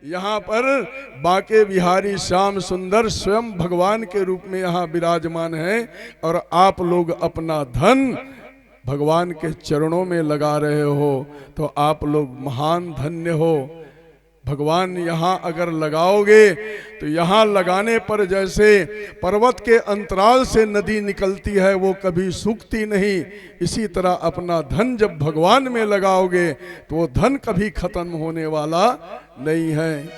यहाँ पर बाके बिहारी श्याम सुंदर स्वयं भगवान के रूप में यहाँ विराजमान है, और आप लोग अपना धन भगवान के चरणों में लगा रहे हो, तो आप लोग महान धन्य हो। भगवान यहाँ अगर लगाओगे तो यहाँ लगाने पर जैसे पर्वत के अंतराल से नदी निकलती है वो कभी सूखती नहीं, इसी तरह अपना धन जब भगवान में लगाओगे तो वो धन कभी खत्म होने वाला नहीं है।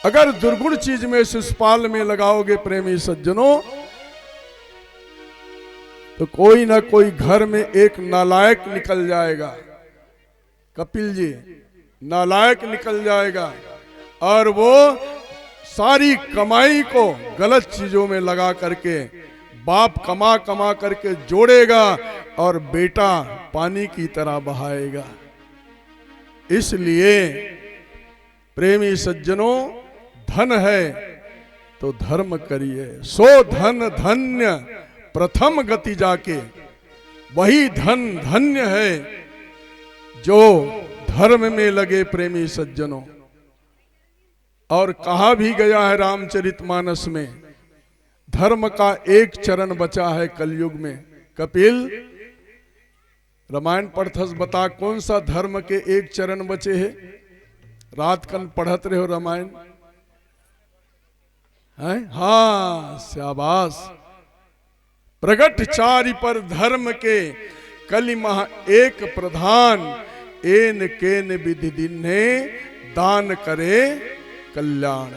अगर दुर्गुण चीज में शिषपाल में लगाओगे प्रेमी सज्जनों, तो कोई ना कोई घर में एक नालायक निकल जाएगा। कपिल जी, नालायक निकल जाएगा और वो सारी कमाई को गलत चीजों में लगा करके बाप कमा कमा करके जोड़ेगा और बेटा पानी की तरह बहाएगा। इसलिए प्रेमी सज्जनों, धन है तो धर्म करिए, सो धन धन्य प्रथम गति जाके, वही धन धन्य है जो धर्म में लगे प्रेमी सज्जनों। और कहा भी गया है रामचरितमानस में, धर्म का एक चरण बचा है कलयुग में। कपिल, रामायण पढ़थस, बता कौन सा धर्म के एक चरण बचे हैं? रात कन पढ़त रहे हो रामायण है? हाँ, शाबाश। प्रगट चारि पर धर्म के कलि महा एक प्रधान, एन केन विधि दिन्हे दान करे कल्याण।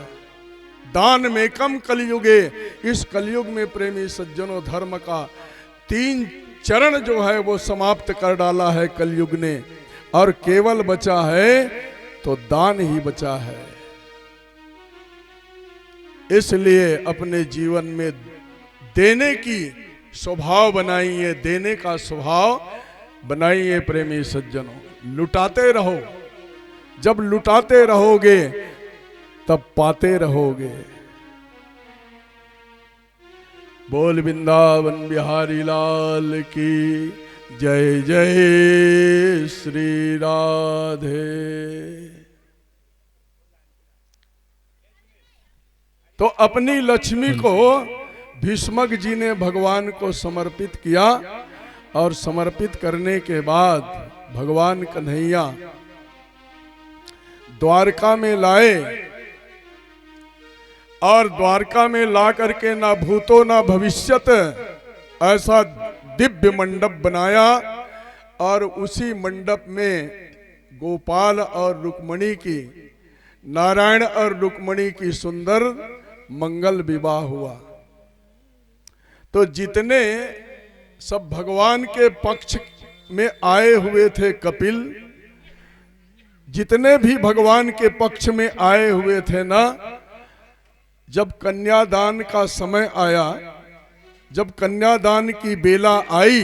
दान में कम कलयुगे, इस कलयुग में प्रेमी सज्जनों धर्म का 3 चरण जो है वो समाप्त कर डाला है कलयुग ने, और केवल बचा है तो दान ही बचा है। इसलिए अपने जीवन में देने की स्वभाव बनाइए, देने का स्वभाव बनाइए प्रेमी सज्जनों। लुटाते रहो, जब लुटाते रहोगे तब पाते रहोगे। बोल वृंदावन बिहारी लाल की जय, जय श्री राधे। तो अपनी लक्ष्मी को भीष्मक जी ने भगवान को समर्पित किया, और समर्पित करने के बाद भगवान कन्हैया द्वारका में लाए, और द्वारका में ला करके ना भूतो ना भविष्यत ऐसा दिव्य मंडप बनाया, और उसी मंडप में गोपाल और रुक्मणी की, नारायण और रुक्मणी की सुंदर मंगल विवाह हुआ। तो जितने सब भगवान के पक्ष में आए हुए थे कपिल, जितने भी भगवान के पक्ष में आए हुए थे ना, जब कन्यादान का समय आया, जब कन्यादान की बेला आई,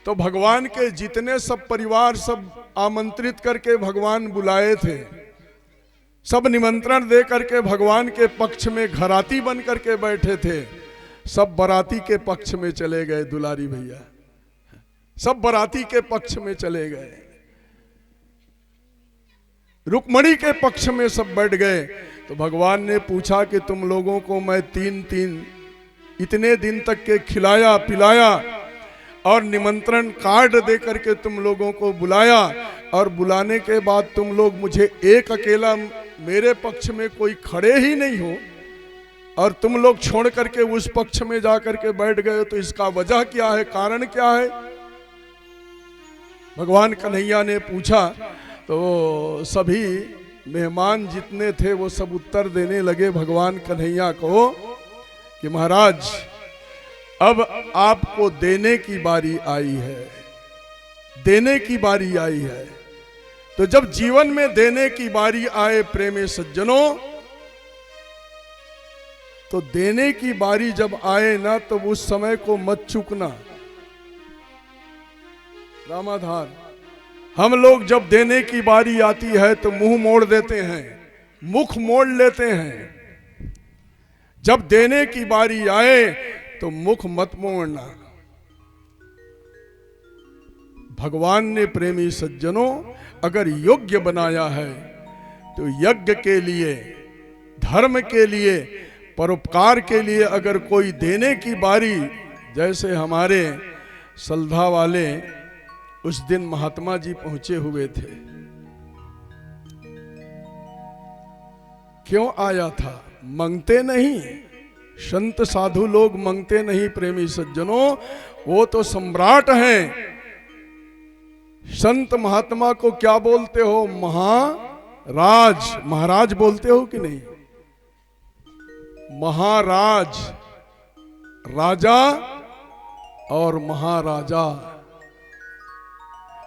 तो भगवान के जितने सब परिवार सब आमंत्रित करके भगवान बुलाए थे, सब निमंत्रण दे करके भगवान के पक्ष में घराती बन करके बैठे थे, सब बराती के पक्ष में चले गए। दुलारी भैया, सब बराती के पक्ष में चले गए, रुक्मणी के पक्ष में सब बैठ गए। तो भगवान ने पूछा कि तुम लोगों को मैं 3 इतने दिन तक के खिलाया पिलाया और निमंत्रण कार्ड दे करके तुम लोगों को बुलाया, और बुलाने के बाद तुम लोग मुझे एक अकेला, मेरे पक्ष में कोई खड़े ही नहीं हो, और तुम लोग छोड़ करके उस पक्ष में जा करके बैठ गए, तो इसका वजह क्या है, कारण क्या है? भगवान कन्हैया ने पूछा। तो सभी मेहमान जितने थे वो सब उत्तर देने लगे भगवान कन्हैया को कि महाराज, अब आपको देने की बारी आई है, देने की बारी आई है। तो जब जीवन में देने की बारी आए प्रेमी सज्जनों, तो देने की बारी जब आए ना, तो उस समय को मत चूकना। रामाधार, हम लोग जब देने की बारी आती है तो मुंह मोड़ देते हैं, मुख मोड़ लेते हैं। जब देने की बारी आए तो मुख मत मोड़ना। भगवान ने प्रेमी सज्जनों अगर योग्य बनाया है, तो यज्ञ के लिए, धर्म के लिए, परोपकार के लिए अगर कोई देने की बारी, जैसे हमारे सल्धा वाले उस दिन महात्मा जी पहुंचे हुए थे, क्यों आया था? मांगते नहीं, संत साधु लोग मांगते नहीं प्रेमी सज्जनों, वो तो सम्राट हैं। संत महात्मा को क्या बोलते हो? महाराज, महाराज बोलते हो कि नहीं? महाराज, राजा और महाराजा,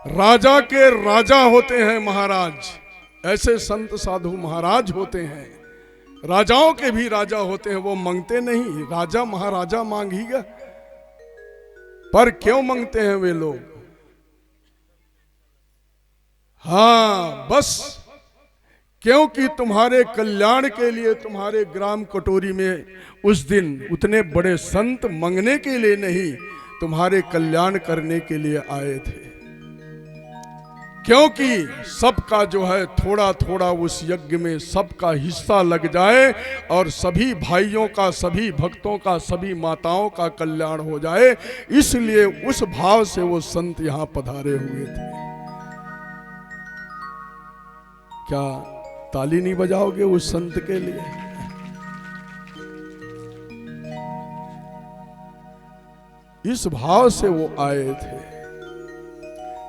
राजा के राजा होते हैं महाराज। ऐसे संत साधु महाराज होते हैं, राजाओं के भी राजा होते हैं। वो मांगते नहीं, राजा महाराजा मांगेगा, पर क्यों मांगते हैं वे लोग? हाँ, बस क्योंकि तुम्हारे कल्याण के लिए, तुम्हारे ग्राम कटोरी में उस दिन उतने बड़े संत मांगने के लिए नहीं, तुम्हारे कल्याण करने के लिए आए थे। क्योंकि सबका जो है थोड़ा थोड़ा उस यज्ञ में सबका हिस्सा लग जाए और सभी भाइयों का, सभी भक्तों का, सभी माताओं का कल्याण हो जाए, इसलिए उस भाव से वो संत यहां पधारे हुए थे। क्या ताली नहीं बजाओगे उस संत के लिए? इस भाव से वो आए थे।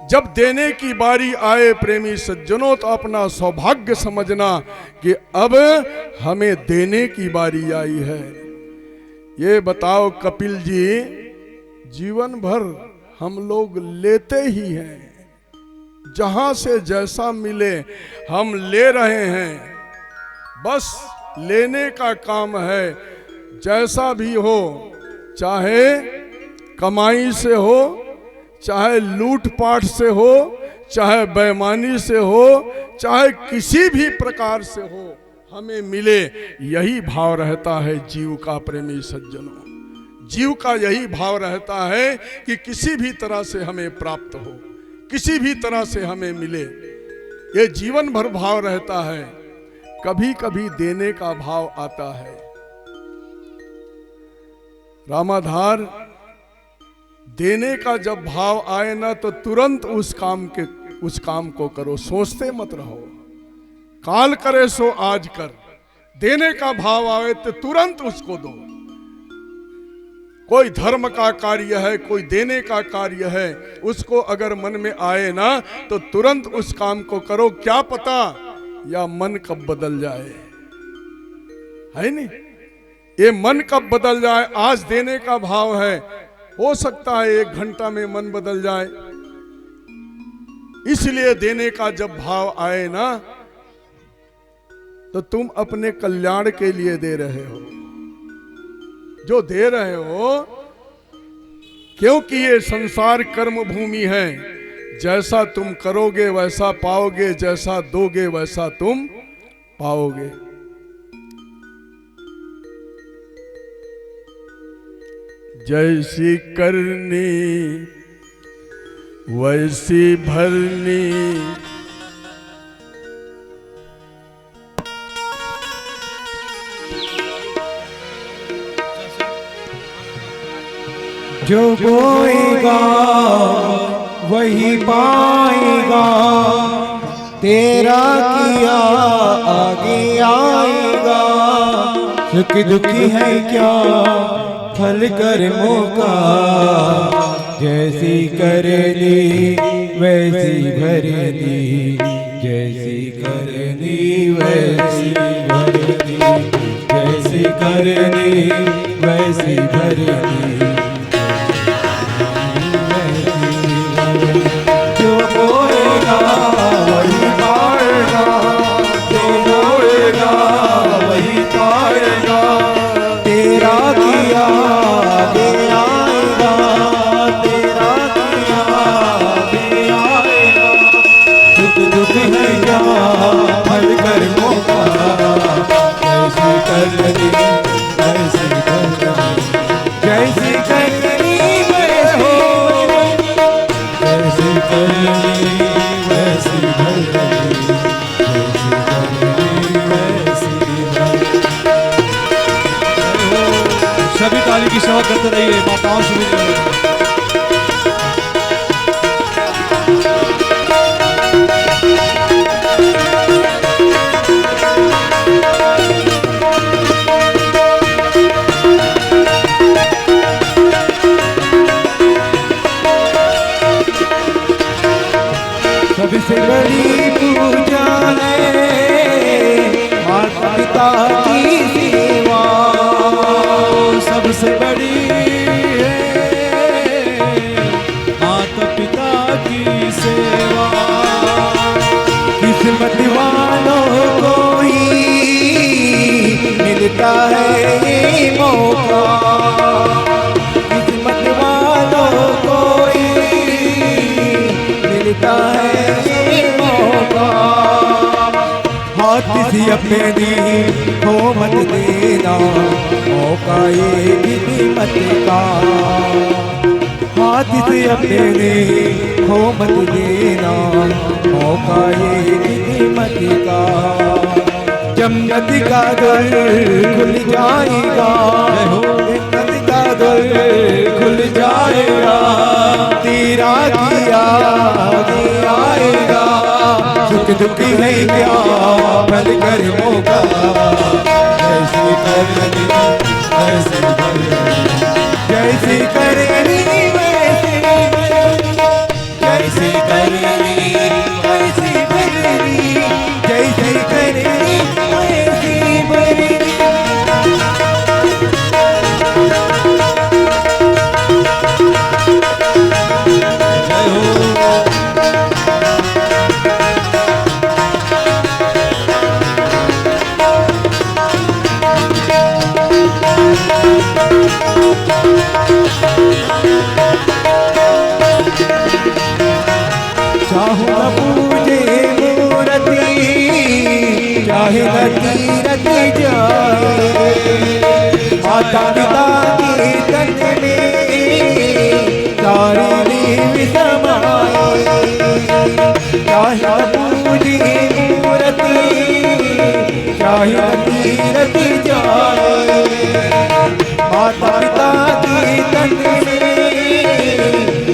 जब देने की बारी आए प्रेमी सज्जनों, तो अपना सौभाग्य समझना कि अब हमें देने की बारी आई है। ये बताओ कपिल जी, जीवन भर हम लोग लेते ही हैं, जहां से जैसा मिले हम ले रहे हैं, बस लेने का काम है। जैसा भी हो, चाहे कमाई से हो, चाहे लूटपाट से हो, चाहे बेईमानी से हो, चाहे किसी भी प्रकार से हो, हमें मिले, यही भाव रहता है जीव का प्रेमी सज्जनों। जीव का यही भाव रहता है कि किसी भी तरह से हमें प्राप्त हो, किसी भी तरह से हमें मिले, ये जीवन भर भाव रहता है। कभी कभी देने का भाव आता है। रामाधार, देने का जब भाव आए ना, तो तुरंत उस काम को करो, सोचते मत रहो। काल करे सो आज कर। देने का भाव आए तो तुरंत उसको दो। कोई धर्म का कार्य है, कोई देने का कार्य है, उसको अगर मन में आए ना, तो तुरंत उस काम को करो। क्या पता या मन कब बदल जाए, है नहीं? ये मन कब बदल जाए। आज देने का भाव है, हो सकता है 1 घंटा में मन बदल जाए। इसलिए देने का जब भाव आए ना, तो तुम अपने कल्याण के लिए दे रहे हो। जो दे रहे हो, क्योंकि ये संसार कर्म भूमि है। जैसा तुम करोगे वैसा पाओगे, जैसा दोगे वैसा तुम पाओगे। जैसी करनी वैसी भरनी, जो बोएगा वही पाएगा, तेरा किया आगे आएगा। सुख दुखी है क्या फल कर्मों का, जैसी करनी वैसी भरनी, जैसी करनी वैसी भरनी, जैसी करनी वैसी भरनी। जो बोएगा वही पाएगा, जो बोएगा वही पाएगा, तेरा किया आगे आएगा, तेरा किया आगे आएगा। सुख दुख है क्या फल कर्मों का, जैसी करनी वैसी भरनी, जैसी करनी वैसी करनी वैसी भरनी, जैसी करनी सेवा करते रहिए, माताओं से भी रहिए। सबसे बड़ी पूजा है माता पिता की सेवा, सबसे बड़ी है माता पिता की सेवा। किस्मत वालों को ही मिलता है ये मौका, किस्मत वालों को ही मिलता है हाथ से अपने दी हो मत देना मौका ये किस्मत का, हाथ से अपने दी हो मत देना मौका ये किस्मत का। जन्नत का दर खुल जाएगा, जन्नत का दर खुल जाएगा, तेरा किया आएगा। सुख दुख है क्या फल कर मौका, ऐसे करनी ऐसे करनी, जैसे करनी वैसे करनी, जैसे करनी वैसे करनी, जैसे करनी वैसे करनी। चाहे न पूजे मूर्ति, चाहे न तीरथ जाए, माता पिता के तन में सारी देव समाए। चाहे न पूजे मूर्ति, चाहे न तीरथ जाए, माता पिता के तन में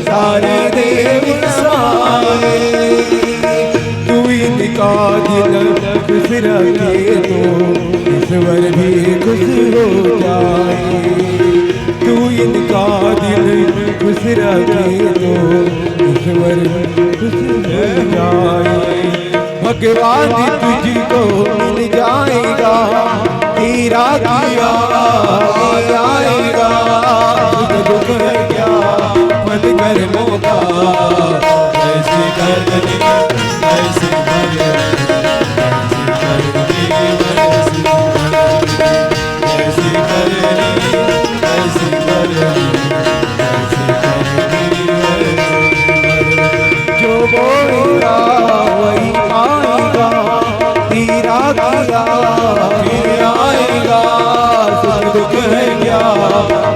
सारे देव समाए। तू इनका दिल खुश रखे तो ईश्वर भी खुश हो जाए, तू इनका दिल खुश रखे तो ईश्वर खुश हो जाए। भगवान तुझको मिल जाएगा, तेरा किया आएगा। दुख है क्या मत कर मौका, ऐसे करनी ऐसे करनी, ऐसे करनी ऐसे करनी, जो बोलेगा वही आएगा, तेरा किया आएगा। सुख दुख है क्या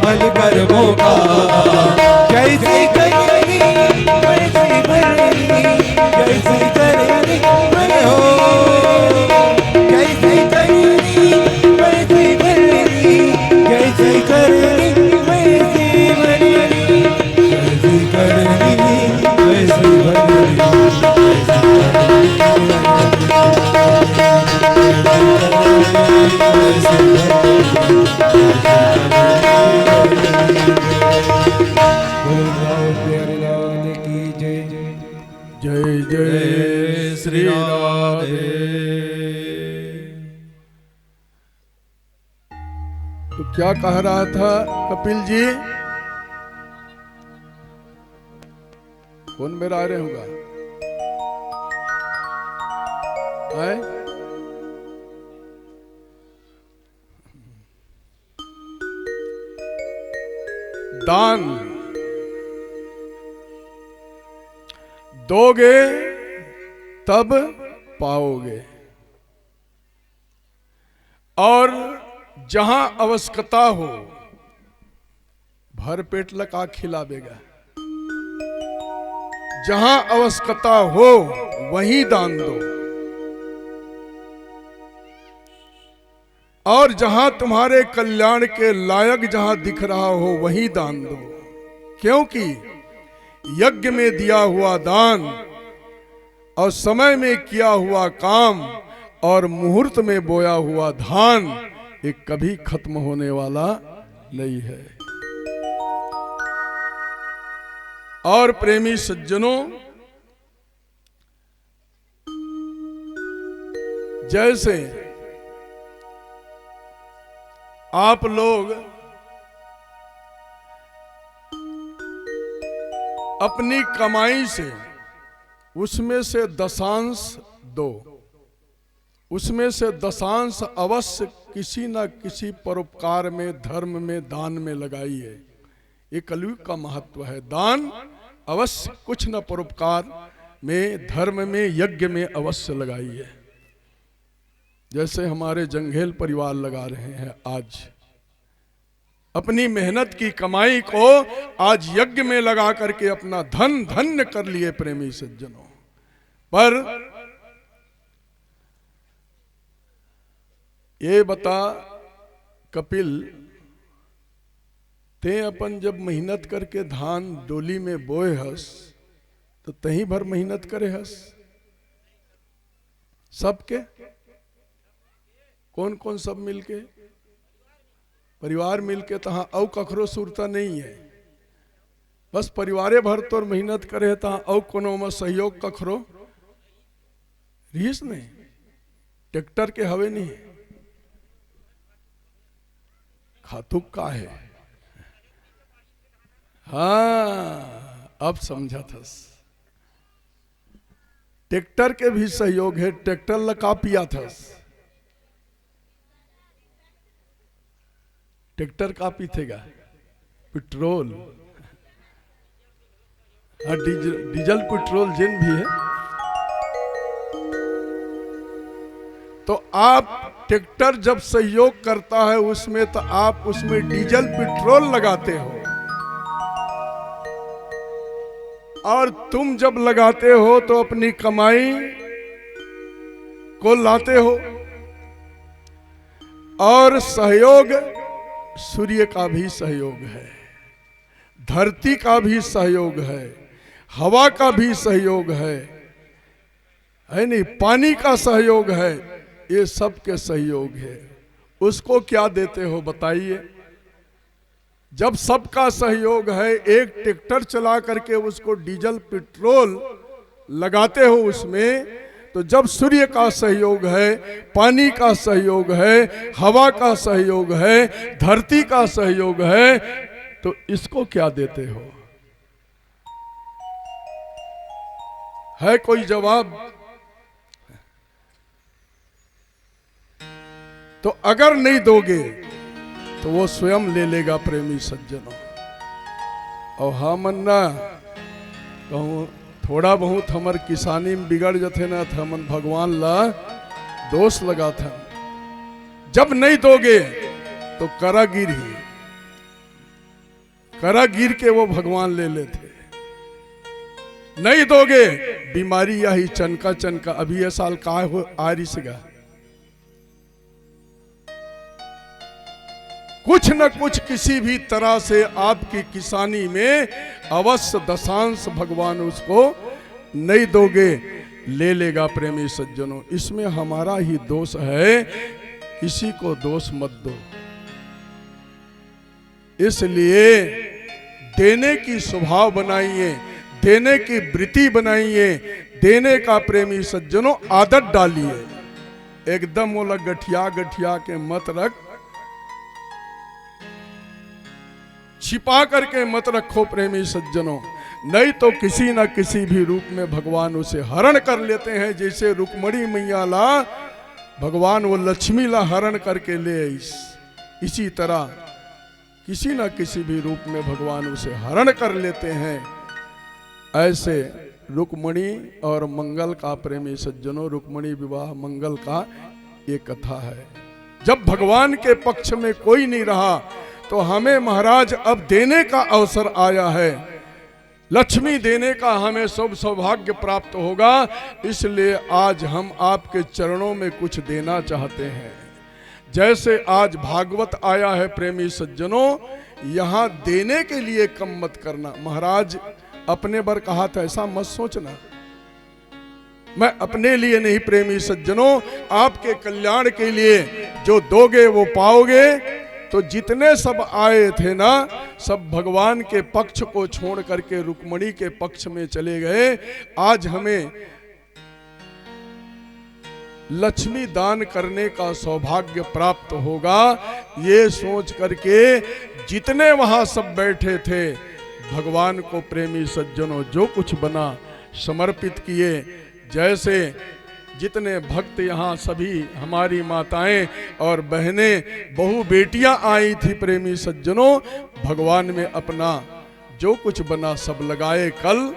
मन कर मौका, जैसे करनी वैसे करनी, जैसे करनी हो, जैसे करनी वैसे करनी, जैसे करनी वैसे करनी, जैसे करनी वैसे जय जय श्री राधे। तो क्या कह रहा था कपिल जी? कौन मेरा आ रहे होगा? आए? दान दोगे तब पाओगे, और जहां आवश्यकता हो भर पेट लगा खिलावेगा। जहां आवश्यकता हो वहीं दान दो। और जहां तुम्हारे कल्याण के लायक जहां दिख रहा हो वहीं दान दो, क्योंकि यज्ञ में दिया हुआ दान और समय में किया हुआ काम और मुहूर्त में बोया हुआ धान ये कभी खत्म होने वाला नहीं है। और प्रेमी सज्जनों, जैसे आप लोग अपनी कमाई से उसमें से दशांश दो, उसमें से दशांश अवश्य किसी न किसी परोपकार में, धर्म में, दान में लगाइए। ये कलयुग का महत्व है। दान अवश्य कुछ न परोपकार में, धर्म में, यज्ञ में अवश्य लगाइए। जैसे हमारे जंघेल परिवार लगा रहे हैं, आज अपनी मेहनत की कमाई को आज यज्ञ में लगा करके अपना धन धन्य कर लिए प्रेमी सज्जनों। पर ये बता कपिल, ते अपन जब मेहनत करके धान डोली में बोए हस तो तहीं भर मेहनत करे हस। सबके कौन कौन सब मिलके, परिवार मिलके तहाँ औ कखरो सुरता नहीं है। बस परिवारे भर तोर मेहनत करे तहाँ औ कोनो में सहयोग कखरो रीस नहीं, ट्रैक्टर के हवे नहीं, खातुक का है। हाँ, अब समझा था। ट्रैक्टर के भी सहयोग है। ट्रैक्टर लगा पिया था, ट्रैक्टर का पीथेगा पेट्रोल, हाँ डीजल पेट्रोल जिन भी है। तो आप ट्रैक्टर जब सहयोग करता है उसमें, तो आप उसमें डीजल पेट्रोल लगाते हो, और तुम जब लगाते हो तो अपनी कमाई को लाते हो। और सहयोग सूर्य का भी सहयोग है, धरती का भी सहयोग है, हवा का भी सहयोग है नहीं, पानी का सहयोग है, ये सब के सहयोग है। उसको क्या देते हो बताइए? जब सबका सहयोग है, एक ट्रैक्टर चला करके उसको डीजल पेट्रोल लगाते हो उसमें, तो जब सूर्य का सहयोग है, पानी का सहयोग है, हवा का सहयोग है, धरती का सहयोग है, तो इसको क्या देते हो? है कोई जवाब? तो अगर नहीं दोगे तो वो स्वयं ले लेगा प्रेमी सज्जनों। और हाँ मन्ना कहूँ थोड़ा बहुत हमार किसानी में बिगड़ जाते ना था, मन भगवान ला दोष लगा था। जब नहीं दोगे तो करागिर ही, करागिर के वो भगवान ले लेते। नहीं दोगे बीमारी यही चनका चनका। अभी ये साल का हो आ रही सिगा, कुछ न कुछ किसी भी तरह से आपकी किसानी में अवश्य दशांश भगवान उसको नहीं दोगे ले लेगा प्रेमी सज्जनों। इसमें हमारा ही दोष है, किसी को दोष मत दो। इसलिए देने की स्वभाव बनाइए, देने की वृत्ति बनाइए, देने का प्रेमी सज्जनों आदत डालिए। एकदम वो लग गठिया गठिया के मत रख, छिपा करके मत रखो प्रेमी सज्जनों, नहीं तो किसी न किसी भी रूप में भगवान उसे हरण कर लेते हैं। जैसे रुक्मणी मैया ला भगवान वो लक्ष्मी ला हरण करके ले, इसी तरह किसी न किसी भी रूप में भगवान उसे हरण कर लेते हैं। ऐसे रुक्मणी और मंगल का प्रेमी सज्जनों, रुक्मणी विवाह मंगल का ये कथा है। जब भगवान के पक्ष में कोई नहीं रहा तो हमें महाराज अब देने का अवसर आया है, लक्ष्मी देने का हमें सब सौभाग्य प्राप्त होगा। इसलिए आज हम आपके चरणों में कुछ देना चाहते हैं। जैसे आज भागवत आया है प्रेमी सज्जनों, यहां देने के लिए कम मत करना। महाराज अपने बर कहा था, ऐसा मत सोचना। मैं अपने लिए नहीं प्रेमी सज्जनों, आपके कल्याण के लिए जो दोगे वो पाओगे। तो जितने सब आए थे ना, सब भगवान के पक्ष को छोड़ करके रुक्मणी के पक्ष में चले गए। आज हमें लक्ष्मी दान करने का सौभाग्य प्राप्त होगा, ये सोच करके जितने वहां सब बैठे थे, भगवान को प्रेमी सज्जनों जो कुछ बना समर्पित किए। जैसे जितने भक्त यहाँ सभी हमारी माताएं और बहनें, बहू बेटियां आई थी प्रेमी सज्जनों, भगवान में अपना जो कुछ बना सब लगाए कल।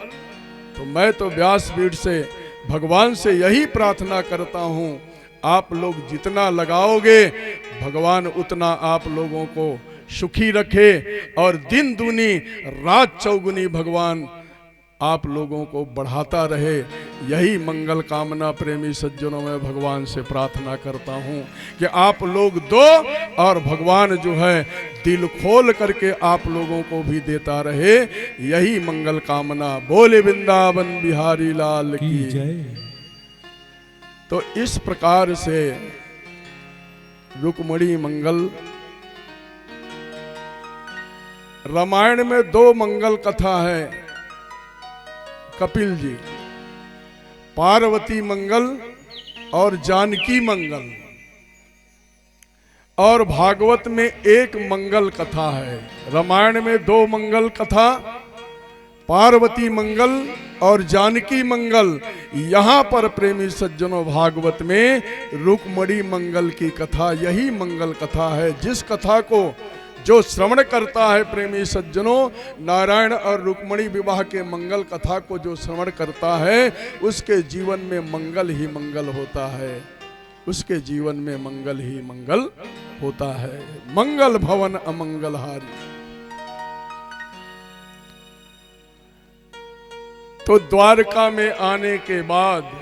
तो मैं तो व्यासपीठ से भगवान से यही प्रार्थना करता हूँ, आप लोग जितना लगाओगे भगवान उतना आप लोगों को सुखी रखे, और दिन दूनी रात चौगुनी भगवान आप लोगों को बढ़ाता रहे। यही मंगल कामना प्रेमी सज्जनों में भगवान से प्रार्थना करता हूँ कि आप लोग दो, और भगवान जो है दिल खोल करके आप लोगों को भी देता रहे। यही मंगल कामना। बोले वृंदावन बिहारी लाल की जय। तो इस प्रकार से रुक्मणी मंगल, रामायण में 2 मंगल कथा है कपिल जी, पार्वती मंगल और जानकी मंगल, और भागवत में 1 मंगल कथा है। रामायण में 2 मंगल कथा, पार्वती मंगल और जानकी मंगल। यहां पर प्रेमी सज्जनों भागवत में रुक्मणी मंगल की कथा, यही मंगल कथा है। जिस कथा को जो श्रवण करता है प्रेमी सज्जनों, नारायण और रुक्मणी विवाह के मंगल कथा को जो श्रवण करता है, उसके जीवन में मंगल ही मंगल होता है, उसके जीवन में मंगल ही मंगल होता है। मंगल भवन अमंगल हारी। तो द्वारका में आने के बाद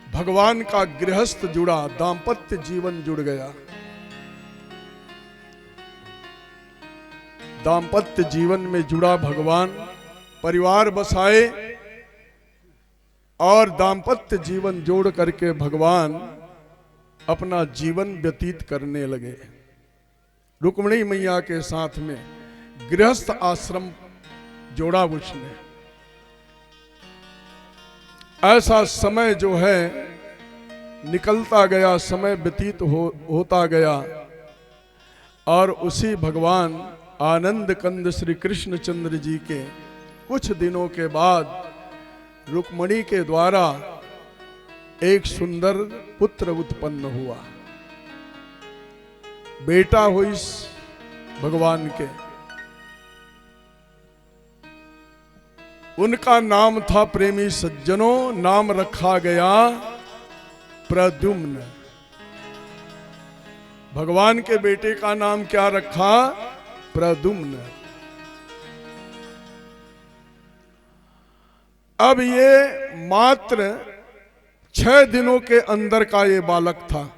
भगवान का गृहस्थ जुड़ा, दाम्पत्य जीवन जुड़ गया। दाम्पत्य जीवन में जुड़ा भगवान, परिवार बसाए और दाम्पत्य जीवन जोड़ करके भगवान अपना जीवन व्यतीत करने लगे। रुक्मणी मैया के साथ में गृहस्थ आश्रम जोड़ा उसने। ऐसा समय जो है निकलता गया, समय व्यतीत होता गया, और उसी भगवान आनंद कंद श्री कृष्ण चंद्र जी के कुछ दिनों के बाद रुक्मणी के द्वारा एक सुंदर पुत्र उत्पन्न हुआ। बेटा हुई भगवान के, उनका नाम था प्रेमी सज्जनों, नाम रखा गया प्रद्युम्न। भगवान के बेटे का नाम क्या रखा? प्रद्युम्न। अब ये मात्र 6 दिनों के अंदर का ये बालक था,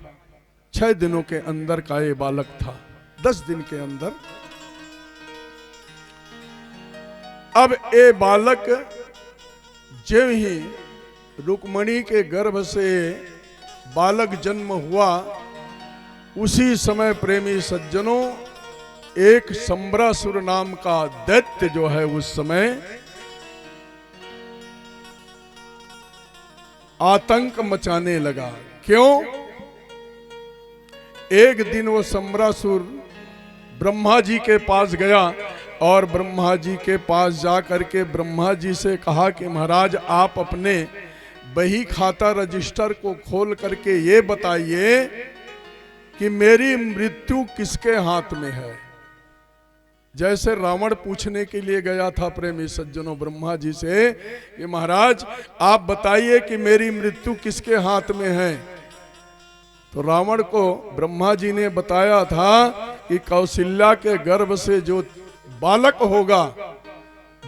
6 दिनों के अंदर का ये बालक था, 10 दिन के अंदर। अब ये बालक ज्यों ही रुक्मणी के गर्भ से बालक जन्म हुआ, उसी समय प्रेमी सज्जनों एक संबरासुर नाम का दैत्य जो है उस समय आतंक मचाने लगा। क्यों? एक दिन वो संबरासुर ब्रह्मा जी के पास गया और ब्रह्मा जी के पास जा करके ब्रह्मा जी से कहा कि महाराज आप अपने बही खाता रजिस्टर को खोल करके ये बताइए कि मेरी मृत्यु किसके हाथ में है। जैसे रावण पूछने के लिए गया था प्रेमी सज्जनों ब्रह्मा जी से कि महाराज आप बताइए कि मेरी मृत्यु किसके हाथ में है। तो रावण को ब्रह्मा जी ने बताया था कि कौशल्या के गर्भ से जो बालक होगा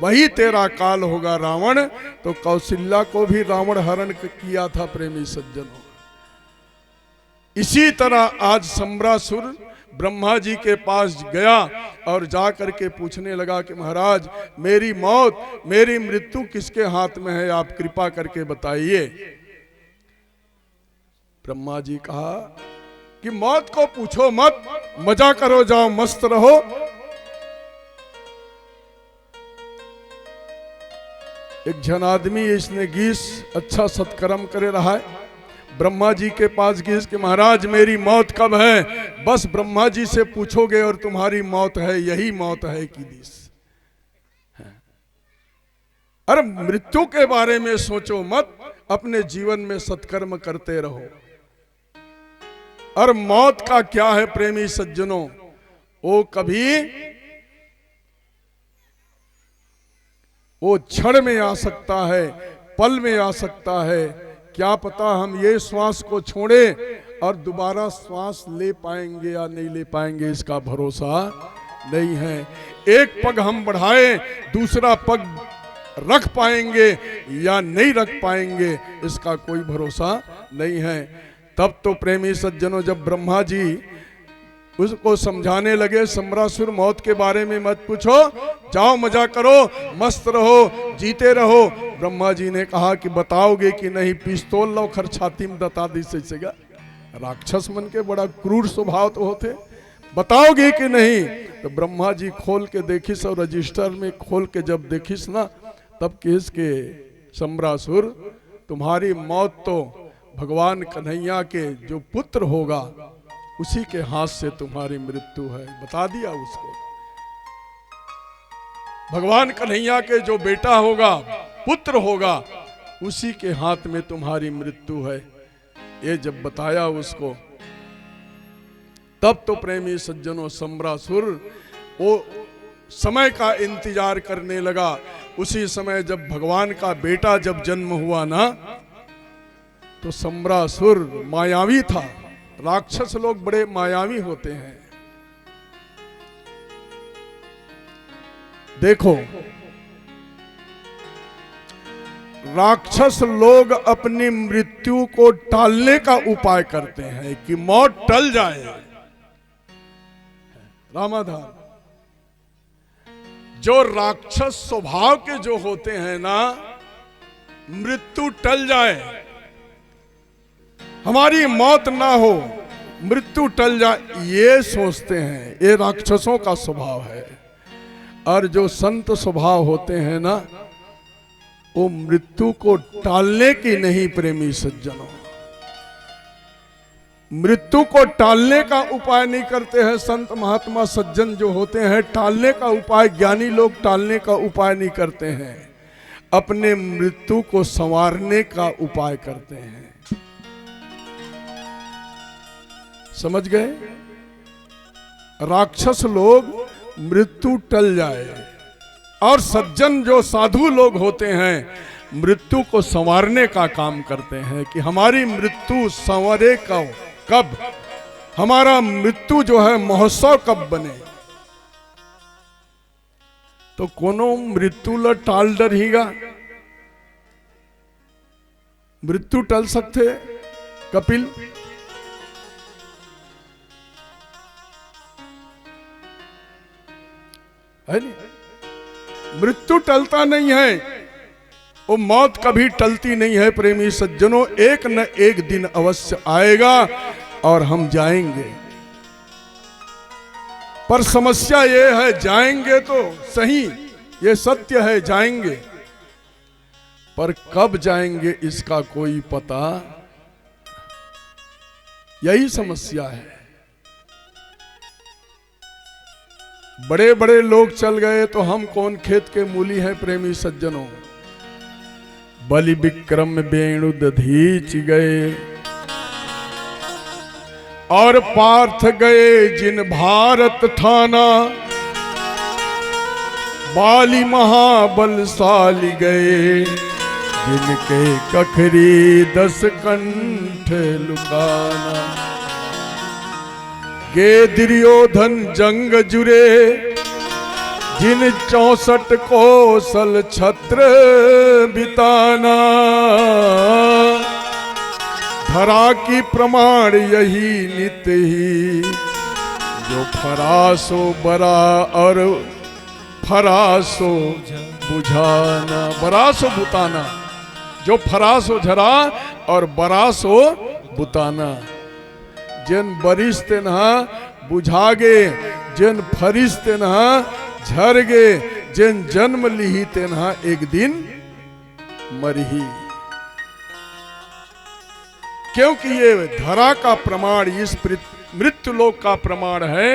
वही तेरा काल होगा रावण। तो कौशल्या को भी रावण हरण किया था प्रेमी सज्जनों। इसी तरह आज सम्रासुर ब्रह्मा जी के पास गया और जाकर के पूछने लगा कि महाराज मेरी मौत, मेरी मृत्यु किसके हाथ में है, आप कृपा करके बताइए। ब्रह्मा जी कहा कि मौत को पूछो मत, मजा करो, जाओ मस्त रहो। एक जन आदमी इसने गीस अच्छा सत्कर्म करे रहा है, ब्रह्मा जी के पास गीस कि महाराज मेरी मौत कब है, बस ब्रह्मा जी से पूछोगे और तुम्हारी मौत है, यही मौत है कि दिस। अरे मृत्यु के बारे में सोचो मत, अपने जीवन में सत्कर्म करते रहो। और मौत का क्या है प्रेमी सज्जनों, वो कभी वो क्षण में आ सकता है, पल में आ सकता है। क्या पता हम ये श्वास को छोड़े और दोबारा श्वास ले पाएंगे या नहीं ले पाएंगे, इसका भरोसा नहीं है। एक पग हम बढ़ाए, दूसरा पग रख पाएंगे या नहीं रख पाएंगे, इसका कोई भरोसा नहीं है। तब तो प्रेमी सज्जनों जब ब्रह्मा जी उसको समझाने लगे, सम्रासुर मौत के बारे में मत पूछो, जाओ मजा करो, मस्त रहो, जीते रहो। ब्रह्मा जी ने कहा कि बताओगे कि नहीं, पिस्तौल लो खर छाती में दता दी सकेगा। राक्षस मन के बड़ा क्रूर स्वभाव तो होते, बताओगे कि नहीं। तो ब्रह्मा जी खोल के देखिस और रजिस्टर में खोल के जब देखिस ना, तब किस के सम्रासुर तुम्हारी मौत तो भगवान कन्हैया के जो पुत्र होगा उसी के हाथ से तुम्हारी मृत्यु है, बता दिया उसको। भगवान कन्हैया के जो बेटा होगा, पुत्र होगा, उसी के हाथ में तुम्हारी मृत्यु है, ये जब बताया उसको, तब तो प्रेमी सज्जनों सम्रासुर वो समय का इंतजार करने लगा। उसी समय जब भगवान का बेटा जब जन्म हुआ ना, तो सम्रासुर मायावी था। राक्षस लोग बड़े मायावी होते हैं। देखो राक्षस लोग अपनी मृत्यु को टालने का उपाय करते हैं कि मौत टल जाए। रामाधान जो राक्षस स्वभाव के जो होते हैं ना, मृत्यु टल जाए, हमारी मौत ना हो, मृत्यु टल जाए, ये सोचते हैं। ये राक्षसों का स्वभाव है। और जो संत स्वभाव होते हैं ना, वो मृत्यु को टालने की नहीं प्रेमी सज्जनों, मृत्यु को टालने का उपाय नहीं करते हैं। संत महात्मा सज्जन जो होते हैं, टालने का उपाय, ज्ञानी लोग टालने का उपाय नहीं करते हैं, अपने मृत्यु को संवारने का उपाय करते हैं। समझ गए? राक्षस लोग मृत्यु टल जाए, और सज्जन जो साधु लोग होते हैं मृत्यु को संवारने का काम करते हैं कि हमारी मृत्यु संवरे कब, हमारा मृत्यु जो है महोत्सव कब बने। तो कोनो मृत्यु ल टाल डरहेगा, मृत्यु टल सकते कपिल? है नहीं, मृत्यु टलता नहीं है, वो मौत कभी टलती नहीं है प्रेमी सज्जनों। एक न एक दिन अवश्य आएगा और हम जाएंगे। पर समस्या ये है, जाएंगे तो सही, ये सत्य है, जाएंगे, पर कब जाएंगे इसका कोई पता, यही समस्या है। बड़े बड़े लोग चल गए तो हम कौन खेत के मूली हैं प्रेमी सज्जनों। बलि विक्रम वेणु दधीच गए और पार्थ गए जिन भारत ठाना, बाली महाबलशाली गए जिनके कखरी 10 कंठ लुकाना। गे दुर्योधन जंग जुरे जिन 64 कोसल छत्र बिताना, धरा की प्रमाण यही नित्य ही, जो फरासो बरा और फरासो बुझाना। बरासो बुताना, जो फरासो झरा और बरासो बुताना। जिन बरिश्ते नहा बुझागे, जिन फरिश्ते नहा झरगे, जिन जन्म लिही तेनहा एक दिन मरही। क्योंकि ये धरा का प्रमाण इस मृत्यु लोक का प्रमाण है।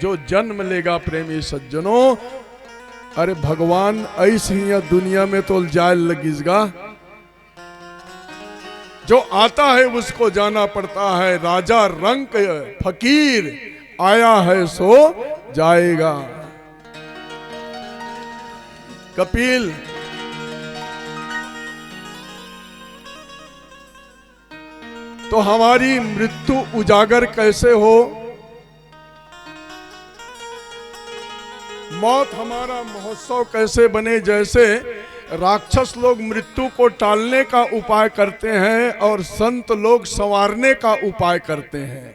जो जन्म लेगा प्रेमी सज्जनों, अरे भगवान ऐसी ही दुनिया में तो जाए लगिसगा। जो आता है उसको जाना पड़ता है। राजा रंक फकीर आया है सो जाएगा। कपिल तो हमारी मृत्यु उजागर कैसे हो? मौत हमारा महोत्सव कैसे बने? जैसे राक्षस लोग मृत्यु को टालने का उपाय करते हैं और संत लोग संवारने का उपाय करते हैं,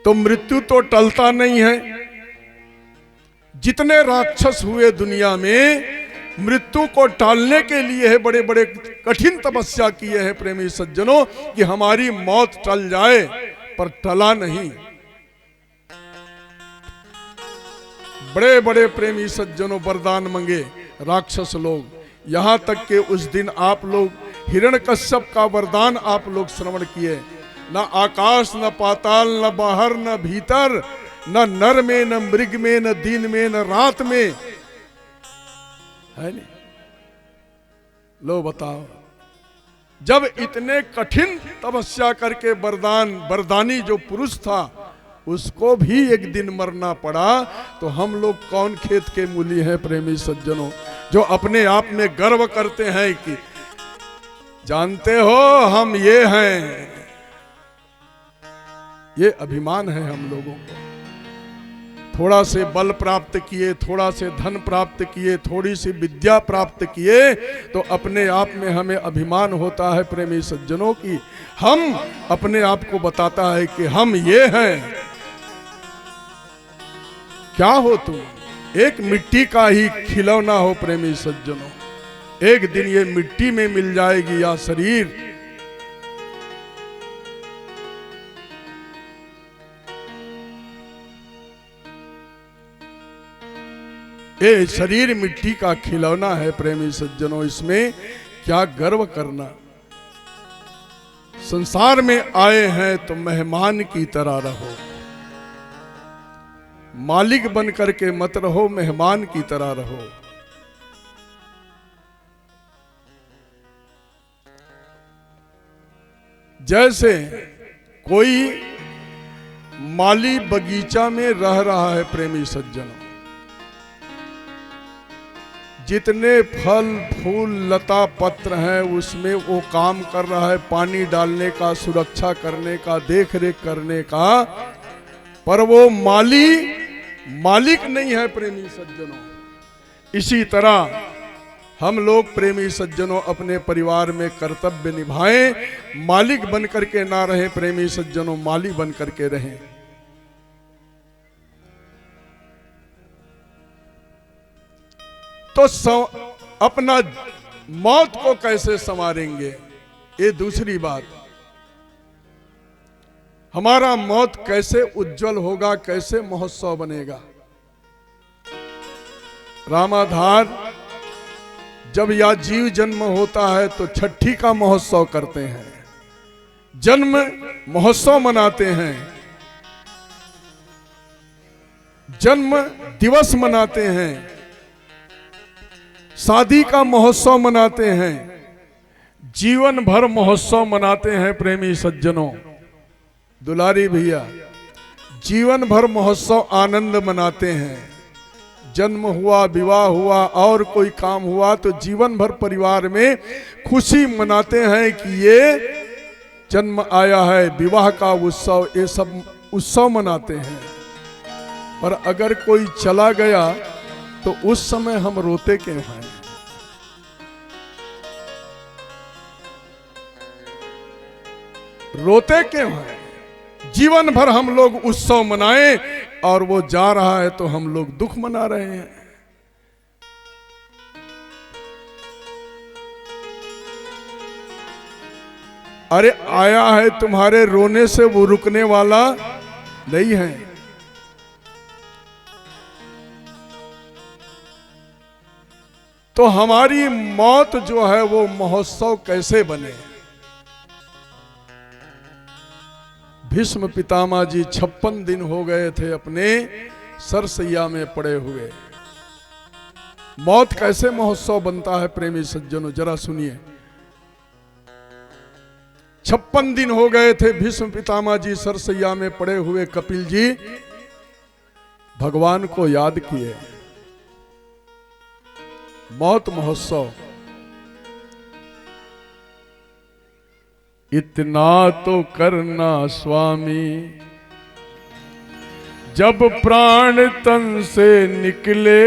तो मृत्यु तो टलता नहीं है। जितने राक्षस हुए दुनिया में, मृत्यु को टालने के लिए है बड़े बड़े कठिन तपस्या किए हैं प्रेमी सज्जनों, कि हमारी मौत टल जाए, पर टला नहीं। बड़े बड़े प्रेमी सज्जनों वरदान मंगे राक्षस लोग। यहां तक कि उस दिन आप लोग हिरण्यकश्यप का वरदान आप लोग श्रवण किए। न आकाश, न पाताल, न बाहर, न भीतर, न नर में, न मृग में, न दिन में, न रात में, है नहीं? लो बताओ, जब इतने कठिन तपस्या करके वरदानी जो पुरुष था उसको भी एक दिन मरना पड़ा, तो हम लोग कौन खेत के मूली हैं प्रेमी सज्जनों, जो अपने आप में गर्व करते हैं कि जानते हो हम ये हैं। ये अभिमान है हम लोगों को। थोड़ा से बल प्राप्त किए, थोड़ा से धन प्राप्त किए, थोड़ी सी विद्या प्राप्त किए, तो अपने आप में हमें अभिमान होता है प्रेमी सज्जनों की हम अपने आप को बताता है कि हम ये हैं। क्या हो तुम? एक मिट्टी का ही खिलौना हो प्रेमी सज्जनों। एक दिन ये मिट्टी में मिल जाएगी या शरीर। ये शरीर मिट्टी का खिलौना है प्रेमी सज्जनों, इसमें क्या गर्व करना। संसार में आए हैं तो मेहमान की तरह रहो, मालिक बन करके मत रहो, मेहमान की तरह रहो। जैसे कोई माली बगीचा में रह रहा है प्रेमी सज्जनों, जितने फल फूल लता पत्र हैं उसमें वो काम कर रहा है, पानी डालने का, सुरक्षा करने का, देख रेख करने का, पर वो मालिक नहीं है प्रेमी सज्जनों। इसी तरह हम लोग प्रेमी सज्जनों अपने परिवार में कर्तव्य निभाएं, मालिक बन करके ना रहे प्रेमी सज्जनों, माली बन करके रहें। तो अपना मौत को कैसे संवारेंगे, ये दूसरी बात। हमारा मौत कैसे उज्जवल होगा, कैसे महोत्सव बनेगा। रामाधार जब या जीव जन्म होता है तो छठी का महोत्सव करते हैं, जन्म महोत्सव मनाते हैं, जन्म दिवस मनाते हैं, शादी का महोत्सव मनाते हैं, जीवन भर महोत्सव मनाते हैं प्रेमी सज्जनों। दुलारी भैया, जीवन भर महोत्सव आनंद मनाते हैं। जन्म हुआ, विवाह हुआ और कोई काम हुआ तो जीवन भर परिवार में खुशी मनाते हैं कि ये जन्म आया है, विवाह का उत्सव, ये सब उत्सव मनाते हैं। और अगर कोई चला गया तो उस समय हम रोते क्यों हैं? रोते क्यों हैं? जीवन भर हम लोग उत्सव मनाएं और वो जा रहा है तो हम लोग दुख मना रहे हैं। अरे आया है तुम्हारे रोने से, वो रुकने वाला नहीं है। तो हमारी मौत जो है वो महोत्सव कैसे बने? भीष्म पितामह जी 56 दिन हो गए थे अपने सरसैया में पड़े हुए। मौत कैसे महोत्सव बनता है प्रेमी सज्जनों, जरा सुनिए। 56 दिन हो गए थे भीष्म पितामह जी सरसैया में पड़े हुए। कपिल जी भगवान को याद किए। मौत महोत्सव, इतना तो करना स्वामी, जब प्राण तन से निकले,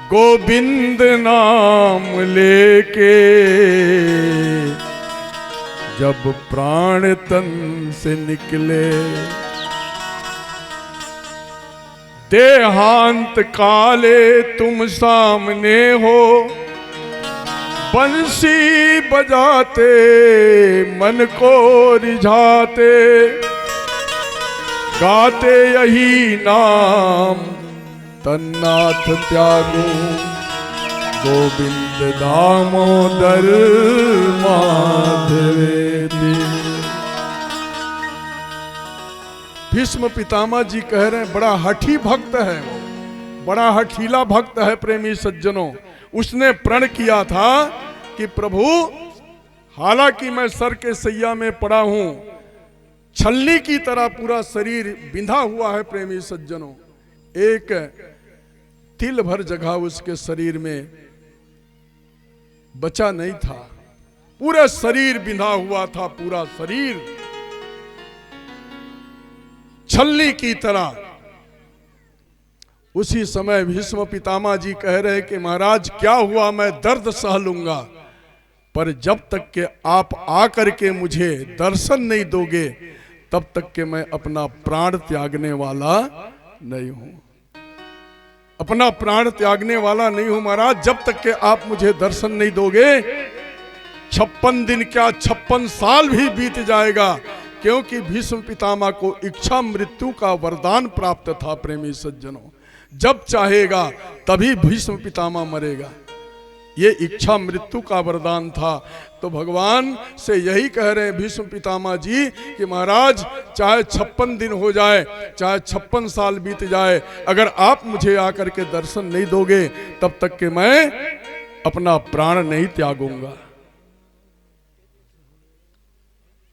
गोविंद नाम लेके, जब प्राण तन से निकले। देहांत काले तुम सामने हो, बंसी बजाते मन को रिझाते, गाते यही नाम तन्नाथ त्यागो, गोविंद दामोदर माधवेति। भीष्म पितामह जी कह रहे हैं बड़ा हठी भक्त है, बड़ा हठीला भक्त है प्रेमी सज्जनों। उसने प्रण किया था कि प्रभु, हालांकि मैं सर के सैया में पड़ा हूं, छलनी की तरह पूरा शरीर बिंधा हुआ है प्रेमी सज्जनों, एक तिल भर जगह उसके शरीर में बचा नहीं था, पूरा शरीर बिंधा हुआ था, पूरा शरीर छलनी की तरह। उसी समय भीष्म पितामह जी कह रहे कि महाराज क्या हुआ, मैं दर्द सह लूंगा, पर जब तक के आप आकर के मुझे दर्शन नहीं दोगे तब तक के मैं अपना प्राण त्यागने वाला नहीं हूं, अपना प्राण त्यागने वाला नहीं हूं महाराज, जब तक के आप मुझे दर्शन नहीं दोगे। 56 दिन क्या 56 साल भी बीत जाएगा, क्योंकि भीष्म पितामह को इच्छा मृत्यु का वरदान प्राप्त था प्रेमी सज्जनों। जब चाहेगा तभी भीष्म पितामह मरेगा, ये इच्छा मृत्यु का वरदान था। तो भगवान से यही कह रहे हैं भीष्म पितामह जी कि महाराज चाहे 56 दिन हो जाए, चाहे 56 साल बीत जाए, अगर आप मुझे आकर के दर्शन नहीं दोगे तब तक कि मैं अपना प्राण नहीं त्यागूंगा।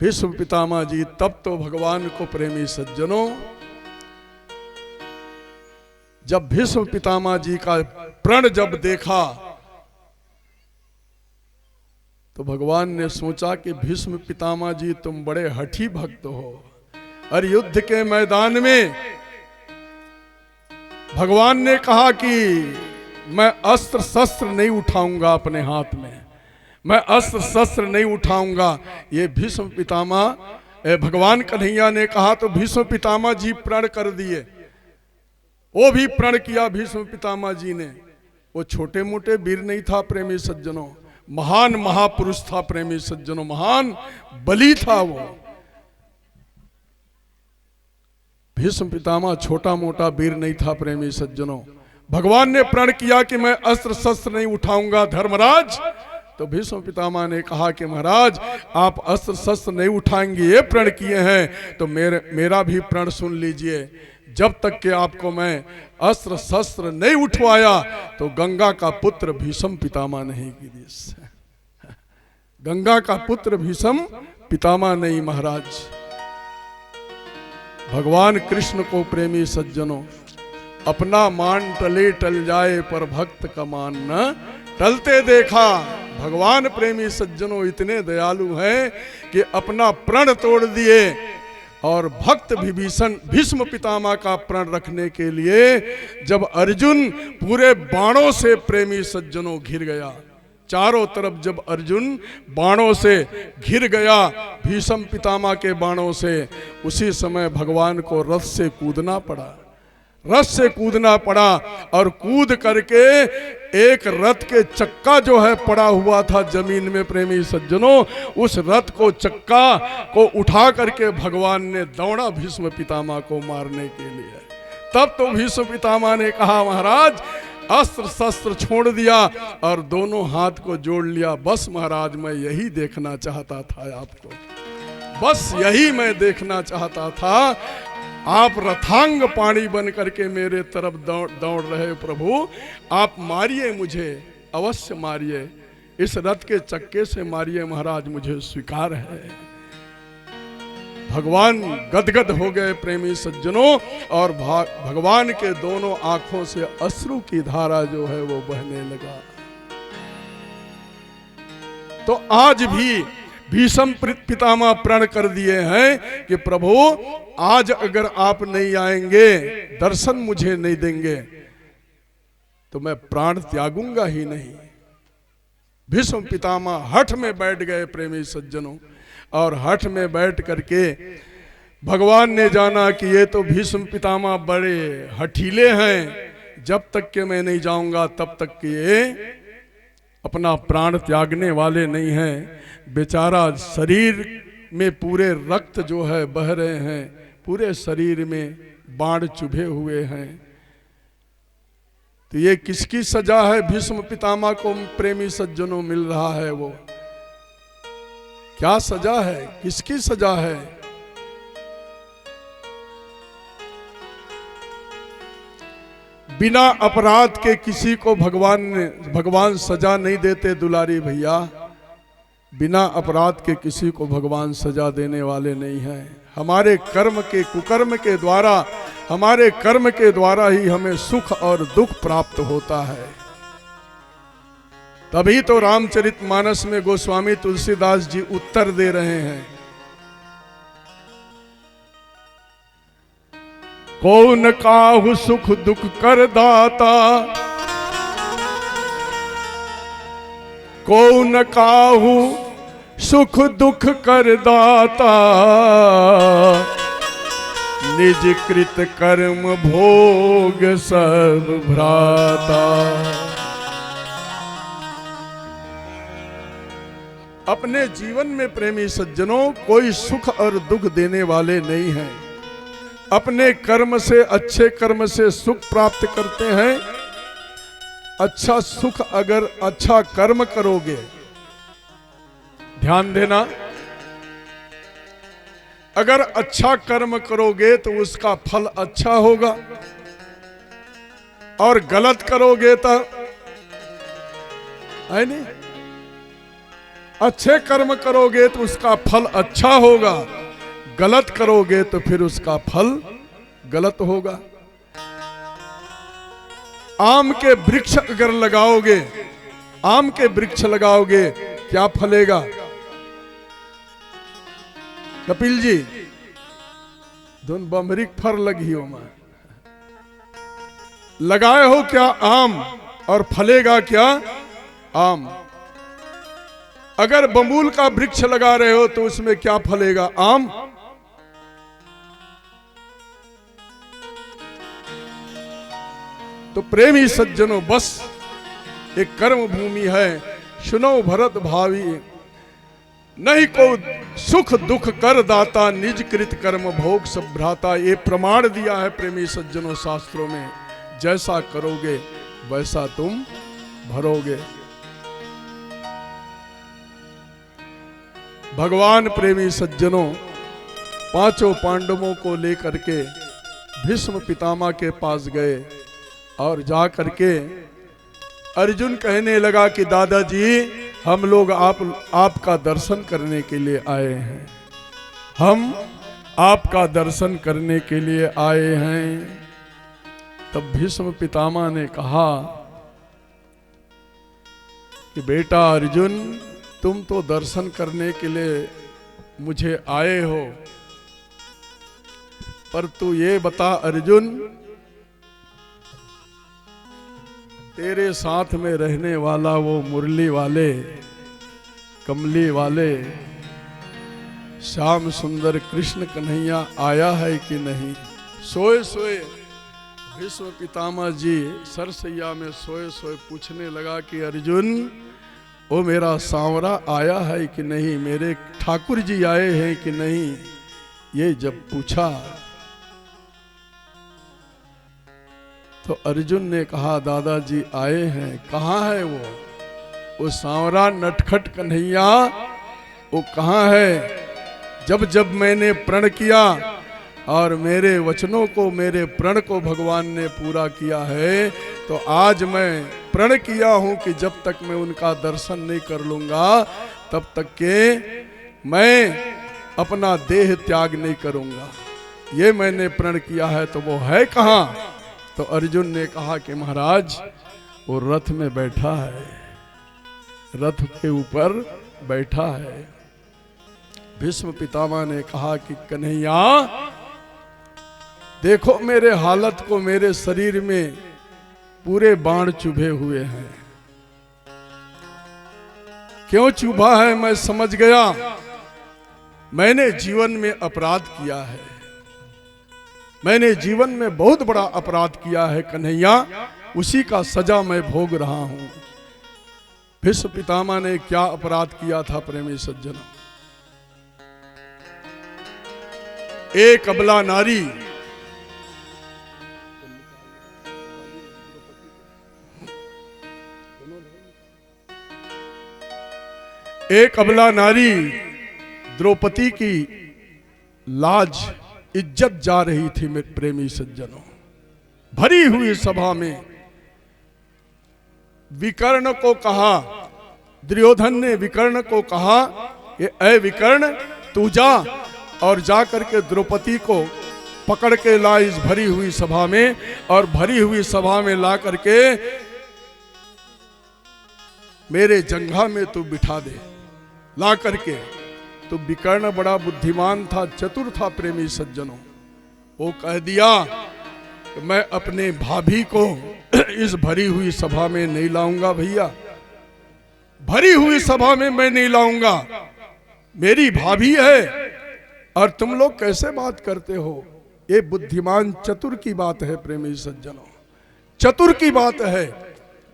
भीष्म पितामह जी तब तो भगवान को प्रेमी सज्जनों, जब भीष्म पितामह जी का प्रण जब देखा तो भगवान ने सोचा कि भीष्म पितामह जी तुम बड़े हठी भक्त हो। और युद्ध के मैदान में भगवान ने कहा कि मैं अस्त्र शस्त्र नहीं उठाऊंगा अपने हाथ में, मैं अस्त्र शस्त्र नहीं उठाऊंगा। ये भीष्म पितामह भगवान कन्हैया ने कहा तो भीष्म पितामह जी प्रण कर दिए, वो भी प्रण किया भीष्म पितामह जी ने। वो छोटे मोटे वीर नहीं था प्रेमी सज्जनों, महान महापुरुष था प्रेमी सज्जनों, महान बलि था वो। भीष्म पितामह छोटा मोटा वीर नहीं था प्रेमी सज्जनों। भगवान ने प्रण किया कि मैं अस्त्र शस्त्र नहीं उठाऊंगा धर्मराज, तो भीष्म पितामह ने कहा कि महाराज आप अस्त्र शस्त्र नहीं उठाएंगे ये प्रण किए हैं, तो मेरा भी प्रण सुन लीजिए। जब तक कि आपको मैं अस्त्र शस्त्र नहीं उठवाया तो गंगा का पुत्र भीष्म पितामह नहीं गिरीश, गंगा का पुत्र भीष्म पितामह नहीं महाराज। भगवान कृष्ण को प्रेमी सज्जनों अपना मान टले टल जाए पर भक्त का मान न टलते देखा। भगवान प्रेमी सज्जनों इतने दयालु हैं कि अपना प्रण तोड़ दिए और भक्त विभीषण भीष्म पितामह का प्रण रखने के लिए जब अर्जुन पूरे बाणों से प्रेमी सज्जनों घिर गया, चारों तरफ जब अर्जुन बाणों से घिर गया, भीष्म पितामह के बाणों से, उसी समय भगवान को रथ से कूदना पड़ा, रथ से कूदना पड़ा। और कूद करके एक रथ के चक्का जो है पड़ा हुआ था जमीन में प्रेमी सज्जनों, उस रथ को चक्का को उठा करके भगवान ने दौड़ा भीष्म पितामह को मारने के लिए। तब तो भीष्म पितामह ने कहा, महाराज अस्त्र शस्त्र छोड़ दिया और दोनों हाथ को जोड़ लिया। बस महाराज मैं यही देखना चाहता था आपको, बस यही मैं देखना चाहता था। आप रथांग पाणी बन करके मेरे तरफ दौड़ रहे प्रभु, आप मारिए, मुझे अवश्य मारिए, इस रथ के चक्के से मारिए महाराज, मुझे स्वीकार है। भगवान गदगद हो गए प्रेमी सज्जनों, और भगवान के दोनों आंखों से अश्रु की धारा जो है वो बहने लगा। तो आज भी भीष्म पितामह प्रण कर दिए हैं कि प्रभु आज अगर आप नहीं आएंगे, दर्शन मुझे नहीं देंगे, तो मैं प्राण त्यागूंगा ही नहीं। भीष्म पितामह हठ में बैठ गए प्रेमी सज्जनों, और हठ में बैठ करके भगवान ने जाना कि ये तो भीष्म पितामह बड़े हठीले हैं, जब तक कि मैं नहीं जाऊंगा तब तक कि ये अपना प्राण त्यागने वाले नहीं हैं। बेचारा शरीर में पूरे रक्त जो है बह रहे हैं, पूरे शरीर में बाण चुभे हुए हैं। तो ये किसकी सजा है भीष्म पितामह को प्रेमी सज्जनों मिल रहा है? वो क्या सजा है, किसकी सजा है? बिना अपराध के किसी को भगवान सजा नहीं देते दुलारी भैया, बिना अपराध के किसी को भगवान सजा देने वाले नहीं हैं। हमारे कर्म के कुकर्म के द्वारा, हमारे कर्म के द्वारा ही हमें सुख और दुख प्राप्त होता है। तभी तो रामचरितमानस में गोस्वामी तुलसीदास जी उत्तर दे रहे हैं, कौन काहु सुख दुख कर दाता, कौन काहू सुख दुख कर दाता, निज कृत कर्म भोग सब भ्राता। अपने जीवन में प्रेमी सज्जनों कोई सुख और दुख देने वाले नहीं हैं। अपने कर्म से, अच्छे कर्म से सुख प्राप्त करते हैं। अच्छा सुख, अगर अच्छा कर्म करोगे, ध्यान देना, अगर अच्छा कर्म करोगे तो उसका फल अच्छा होगा, और गलत करोगे तो है नहीं, अच्छे कर्म करोगे तो उसका फल अच्छा होगा, गलत करोगे तो फिर उसका फल गलत होगा। आम के वृक्ष अगर लगाओगे, आम के वृक्ष लगाओगे, क्या फलेगा? कपिल जी, धुन बमरिक फर लगी हो, मैं लगाए हो क्या आम, और फलेगा क्या? आम। अगर बबूल का वृक्ष लगा रहे हो तो उसमें क्या फलेगा? आम। तो प्रेमी सज्जनों, बस एक कर्म भूमि है, सुनो भरत भावी, नहीं को सुख दुख कर दाता, निज कृत कर्म भोग सब भ्राता। ये प्रमाण दिया है प्रेमी सज्जनों शास्त्रों में, जैसा करोगे वैसा तुम भरोगे। भगवान प्रेमी सज्जनों पांचों पांडवों को लेकर के भीष्म पितामह के पास गए, और जा करके अर्जुन कहने लगा कि दादाजी, हम लोग आपका दर्शन करने के लिए आए हैं, हम आपका दर्शन करने के लिए आए हैं। तब भीष्म पितामह ने कहा कि बेटा अर्जुन, तुम तो दर्शन करने के लिए मुझे आए हो, पर तू ये बता अर्जुन, तेरे साथ में रहने वाला वो मुरली वाले, कमली वाले, श्याम सुंदर कृष्ण कन्हैया आया है कि नहीं? सोए सोए भीष्म पितामह जी सरसैया में सोए सोए पूछने लगा कि अर्जुन, वो मेरा सांवरा आया है कि नहीं, मेरे ठाकुर जी आए हैं कि नहीं? ये जब पूछा तो अर्जुन ने कहा दादाजी आए हैं। कहाँ है वो सांवरा नटखट कन्हैया, वो कहाँ है? जब जब मैंने प्रण किया और मेरे वचनों को, मेरे प्रण को भगवान ने पूरा किया है, तो आज मैं प्रण किया हूं कि जब तक मैं उनका दर्शन नहीं कर लूंगा तब तक के मैं अपना देह त्याग नहीं करूंगा। ये मैंने प्रण किया है। तो वो है कहाँ? तो अर्जुन ने कहा कि महाराज वो रथ में बैठा है, रथ के ऊपर बैठा है। भीष्म पितामह ने कहा कि कन्हैया देखो मेरे हालत को, मेरे शरीर में पूरे बाण चुभे हुए हैं। क्यों चुभा है मैं समझ गया, मैंने जीवन में अपराध किया है, मैंने जीवन में बहुत बड़ा अपराध किया है कन्हैया, उसी का सजा मैं भोग रहा हूं। भीष्म पितामह ने क्या अपराध किया था प्रेमी सज्जनों? एक अबला नारी, एक अबला नारी द्रौपदी की लाज इज्जत जा रही थी मेरे प्रेमी सज्जनों। भरी हुई सभा में विकर्ण को कहा, दुर्योधन ने विकर्ण को कहा कि ऐ विकर्ण तू जा और जा करके द्रौपदी को पकड़ के ला इस भरी हुई सभा में, और भरी हुई सभा में ला करके मेरे जंघा में तू बिठा दे, ला करके। तो विकर्ण बड़ा बुद्धिमान था, चतुर था प्रेमी सज्जनों। वो कह दिया कि मैं अपने भाभी को इस भरी हुई सभा में नहीं लाऊंगा भैया, भरी हुई सभा में मैं नहीं लाऊंगा, मेरी भाभी है और तुम लोग कैसे बात करते हो? ये बुद्धिमान चतुर की बात है प्रेमी सज्जनों, चतुर की बात है।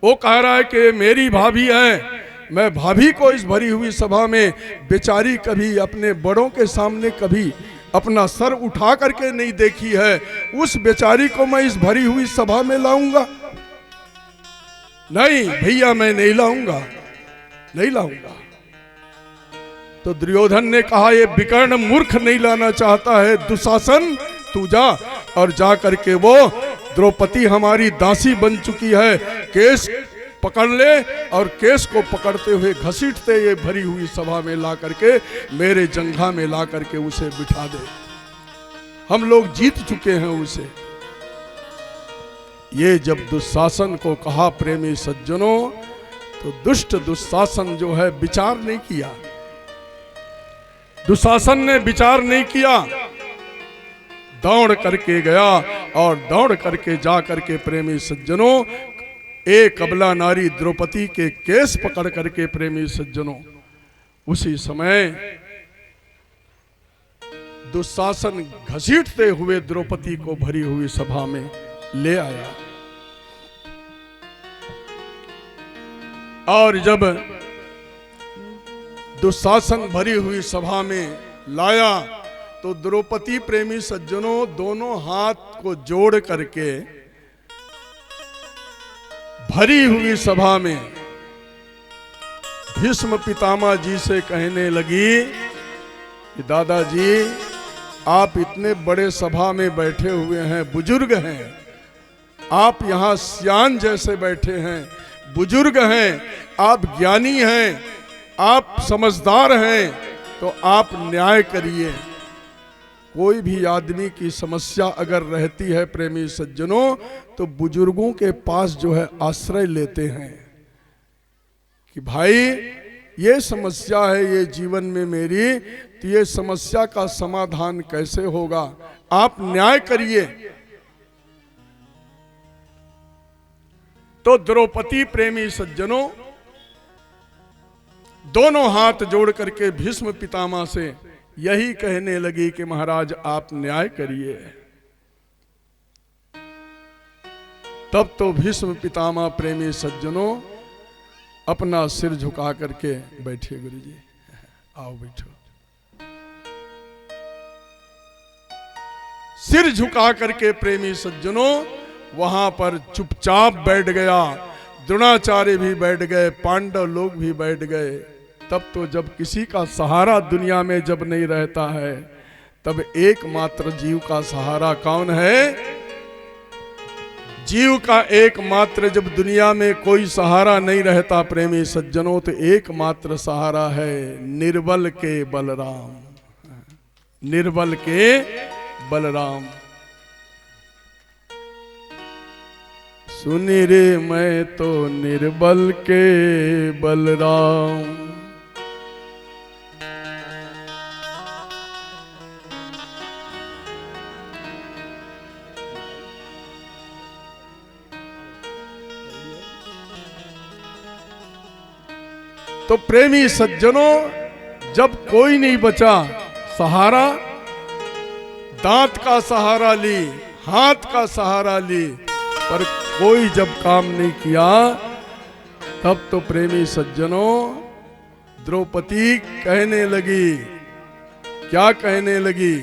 वो कह रहा है कि मेरी भाभी है, मैं भाभी को इस भरी हुई सभा में, बेचारी कभी अपने बड़ों के सामने कभी अपना सर उठा करके नहीं देखी है, उस बेचारी को मैं इस भरी हुई सभा में लाऊंगा? नहीं भैया मैं नहीं लाऊंगा, नहीं लाऊंगा। तो दुर्योधन ने कहा ये विकर्ण मूर्ख नहीं लाना चाहता है, दुशासन तू जा और जा करके वो द्रौपदी हमारी दासी बन चुकी है, केस पकड़ ले, और केस को पकड़ते हुए घसीटते ये भरी हुई सभा में ला करके मेरे जंघा में ला करके उसे बिठा दे, हम लोग जीत चुके हैं उसे। ये जब दुशासन को कहा प्रेमी सज्जनों, तो दुष्ट दुशासन जो है विचार नहीं किया, दुशासन ने विचार नहीं किया, दौड़ करके गया और दौड़ करके जा करके प्रेमी सज्जनों एक अबला नारी द्रौपदी के केस पकड़ करके प्रेमी सज्जनों उसी समय दुशासन घसीटते हुए द्रौपदी को भरी हुई सभा में ले आया। और जब दुशासन भरी हुई सभा में लाया तो द्रौपदी प्रेमी सज्जनों दोनों हाथ को जोड़ करके भरी हुई सभा में भीष्म पितामह जी से कहने लगी कि दादाजी आप इतने बड़े सभा में बैठे हुए हैं, बुजुर्ग हैं, आप यहाँ सियान जैसे बैठे हैं, बुजुर्ग हैं, आप ज्ञानी हैं, आप समझदार हैं, तो आप न्याय करिए। कोई भी आदमी की समस्या अगर रहती है प्रेमी सज्जनों, तो बुजुर्गों के पास जो है आश्रय लेते हैं कि भाई ये समस्या है ये जीवन में मेरी, तो ये समस्या का समाधान कैसे होगा? आप न्याय करिए। तो द्रौपदी प्रेमी सज्जनों दोनों हाथ जोड़ करके भीष्म पितामह से यही कहने लगी कि महाराज आप न्याय करिए। तब तो भीष्म पितामह प्रेमी सज्जनों अपना सिर झुका करके बैठे। गुरुजी आओ बैठो। सिर झुका करके प्रेमी सज्जनों वहां पर चुपचाप बैठ गया। द्रोणाचार्य भी बैठ गए, पांडव लोग भी बैठ गए। तब तो जब किसी का सहारा दुनिया में जब नहीं रहता है, तब एकमात्र जीव का सहारा कौन है? जीव का एकमात्र जब दुनिया में कोई सहारा नहीं रहता प्रेमी सज्जनों, तो एकमात्र सहारा है निर्बल के बलराम। निर्बल के बलराम। सुनी रे मैं तो निर्बल के बलराम। तो प्रेमी सज्जनों जब कोई नहीं बचा, सहारा दांत का सहारा ली, हाथ का सहारा ली, पर कोई जब काम नहीं किया, तब तो प्रेमी सज्जनों द्रौपदी कहने लगी। क्या कहने लगी?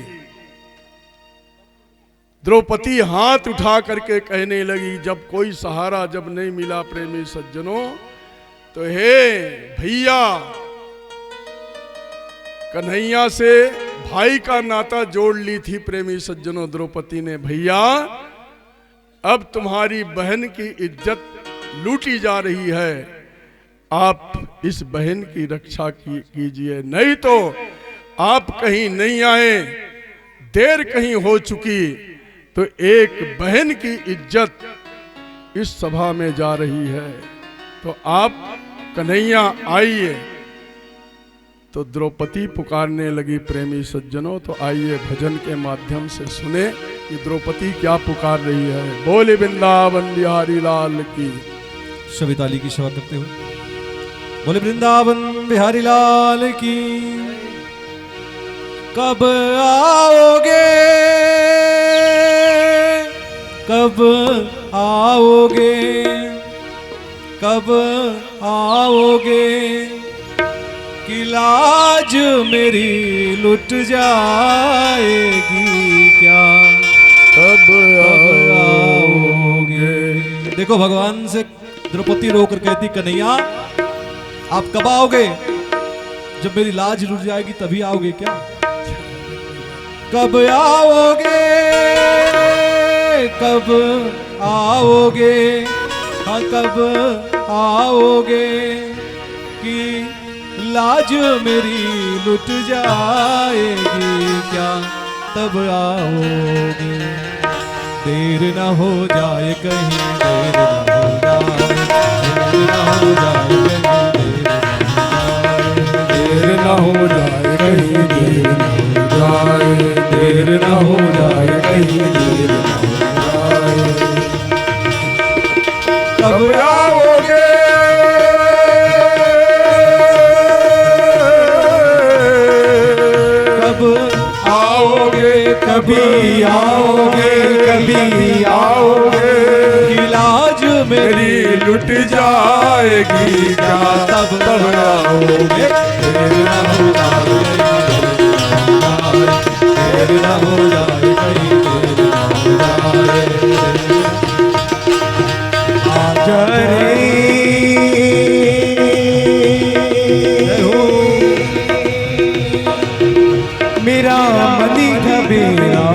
द्रौपदी हाथ उठा करके कहने लगी, जब कोई सहारा जब नहीं मिला प्रेमी सज्जनों, तो हे भैया, कन्हैया से भाई का नाता जोड़ ली थी प्रेमी सज्जनों द्रौपदी ने। भैया अब तुम्हारी बहन की इज्जत लूटी जा रही है, आप इस बहन की रक्षा कीजिए, नहीं तो आप कहीं नहीं आए, देर कहीं हो चुकी तो एक बहन की इज्जत इस सभा में जा रही है। तो आप कन्हैया आइए। तो द्रौपदी पुकारने लगी प्रेमी सज्जनों। तो आइए भजन के माध्यम से सुने कि द्रौपदी क्या पुकार रही है। बोले वृंदावन बिहारी लाल की। सभी ताली की सेवा करते हुए बोले वृंदावन बिहारी लाल की। कब आओगे, कब आओगे, कब आओगे, कि लाज मेरी लुट जाएगी क्या, कब आओगे। देखो भगवान से द्रौपदी रोकर कहती, कन्हैया आप कब आओगे? जब मेरी लाज लुट जाएगी तभी आओगे क्या? कब आओगे, कब आओगे, हाँ कब आओगे, कि लाज मेरी लुट जाएगी क्या, तब आओगे। देर न हो जाए कहीं, देर न हो जाए, देर न हो जाए कहीं, देर न हो जाए, देर न हो जाए कहीं, देर न हो जाए। कब आओगे, कब आओगे, कभी आओगे, कभी आओगे, कि लाज मेरी लुट जाएगी क्या, तब तब आओगे। देर न हो जाए, देर न हो जाए कहीं, देर न हो जाए। मेरा मनी घबेरा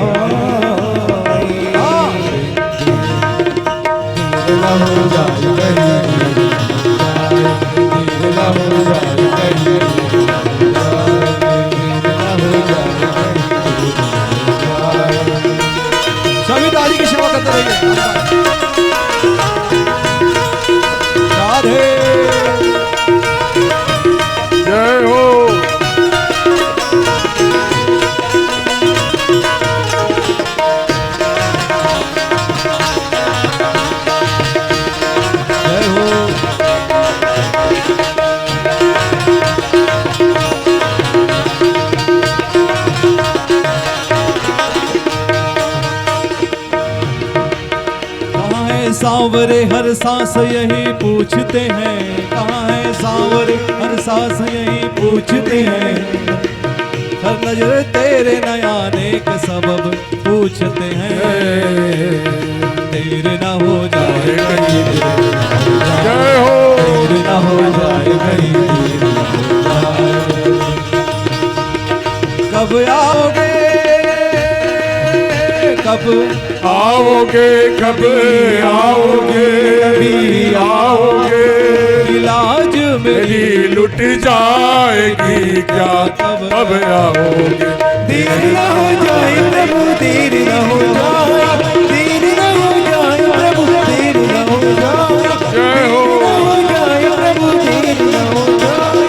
हो जाए कहीं, हो जाए कहीं, हो जाए सांवरे हर सांस यही पूछते हैं, कहाँ है सांवरे हर सांस यही पूछते हैं। हर नजर तेरे नयाने का सबब पूछते हैं, तेरे ना हो जाए कहीं जय हो। तेरे ना हो जाए कहीं। कब आओगे, कब आओगे, कब आओगे, कभी आओगे, इलाज मेरी मेरी लुट जाएगी क्या, कब कब आओगे। देर न हो जाए प्रभु, देर न हो जाए, देर न हो जाए प्रभु, देर न हो जाए, जय हो। देर न हो जाए प्रभु, देर न हो जाए।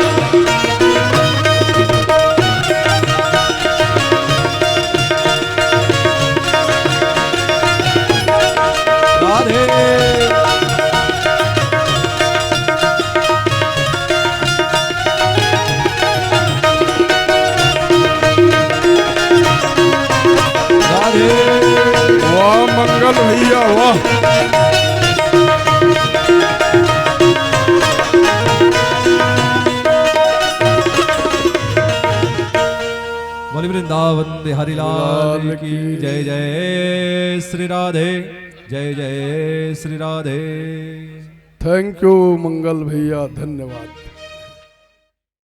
राधे राधे। वाह मंगल भैया वाह। बोले वृंदावन बिहारी लाल की जय। जय श्री राधे, जय जय श्री राधे। थैंक यू मंगल भैया, धन्यवाद।